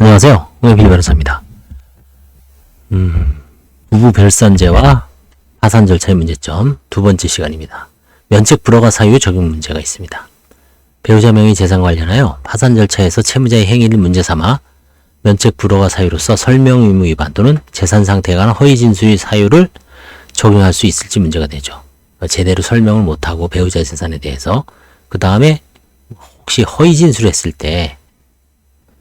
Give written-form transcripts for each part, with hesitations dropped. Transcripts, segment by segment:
안녕하세요. 오영필 변호사입니다. 부부 별산제와 파산 절차의 문제점 두 번째 시간입니다. 면책 불허가 사유 적용 문제가 있습니다. 배우자 명의 재산 관련하여 파산 절차에서 채무자의 행위를 문제 삼아 면책 불허가 사유로서 설명 의무 위반 또는 재산 상태에 관한 허위 진술의 사유를 적용할 수 있을지 문제가 되죠. 제대로 설명을 못하고 배우자 재산에 대해서 그 다음에 혹시 허위 진술했을 때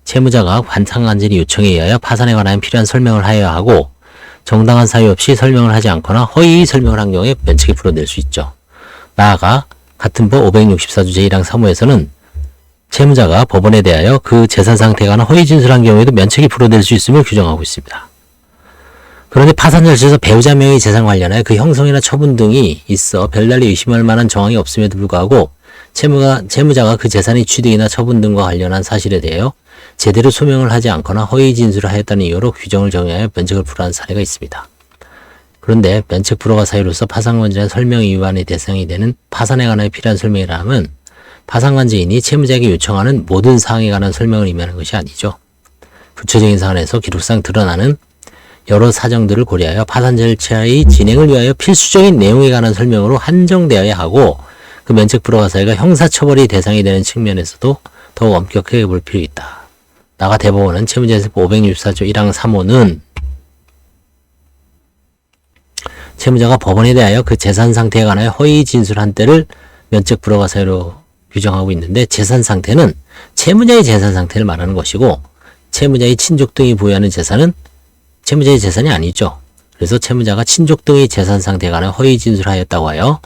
채무자가 관상간절히 요청에 의하여 파산에 관하여 필요한 설명을 하여야 하고 정당한 사유 없이 설명을 하지 않거나 허위 설명을 한 경우에 면책이 불허될 수 있죠. 나아가 같은 법 564조 제1항 3호에서는 채무자가 법원에 대하여 그 재산 상태에 관한 허위 진술한 경우에도 면책이 불허될 수 있음을 규정하고 있습니다. 그런데 파산 절차에서 배우자 명의 재산 관련하여 그 형성이나 처분 등이 있어 별달리 의심할 만한 정황이 없음에도 불구하고 채무자가 그 재산의 취득이나 처분 등과 관련한 사실에 대하여 제대로 소명을 하지 않거나 허위 진술을 하였다는 이유로 규정을 정의하여 면책을 불허한 사례가 있습니다. 그런데 면책 불허가 사유로서 파산관계자의 설명 위반의 대상이 되는 파산에 관하여 필요한 설명이라면 파산관계인이 채무자에게 요청하는 모든 사항에 관한 설명을 의미하는 것이 아니죠. 구체적인 사안에서 기록상 드러나는 여러 사정들을 고려하여 파산 절차의 진행을 위하여 필수적인 내용에 관한 설명으로 한정되어야 하고 그 면책 불허가 사유가 형사처벌의 대상이 되는 측면에서도 더욱 엄격하게 볼 필요가 있다. 나아가 대법원은 채무자재산법 564조 1항 3호는 채무자가 법원에 대하여 그 재산 상태에 관하여 허위 진술한 때를 면책 불허가 사유로 규정하고 있는데 재산 상태는 채무자의 재산 상태를 말하는 것이고 채무자의 친족 등이 보유하는 재산은 채무자의 재산이 아니죠. 그래서 채무자가 친족 등의 재산 상태에 관하여 허위 진술하였다고 하여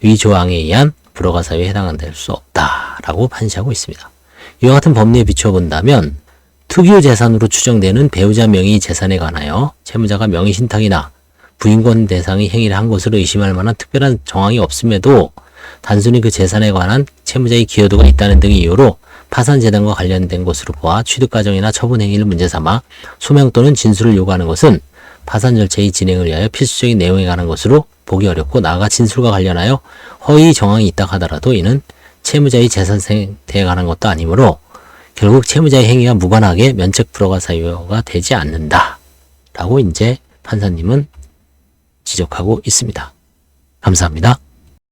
위 조항에 의한 불허가 사유에 해당될 수 없다라고 판시하고 있습니다. 이와 같은 법리에 비추어 본다면 특유 재산으로 추정되는 배우자 명의 재산에 관하여 채무자가 명의 신탁이나 부인권 대상의 행위를 한 것으로 의심할 만한 특별한 정황이 없음에도 단순히 그 재산에 관한 채무자의 기여도가 있다는 등의 이유로 파산재단과 관련된 것으로 보아 취득과정이나 처분 행위를 문제 삼아 소명 또는 진술을 요구하는 것은 파산 절차의 진행을 위하여 필수적인 내용에 관한 것으로 보기 어렵고 나아가 진술과 관련하여 허위 정황이 있다 하더라도 이는 채무자의 재산 상태에 관한 것도 아니므로 결국 채무자의 행위와 무관하게 면책 불허가 사유가 되지 않는다 라고 이제 판사님은 지적하고 있습니다. 감사합니다.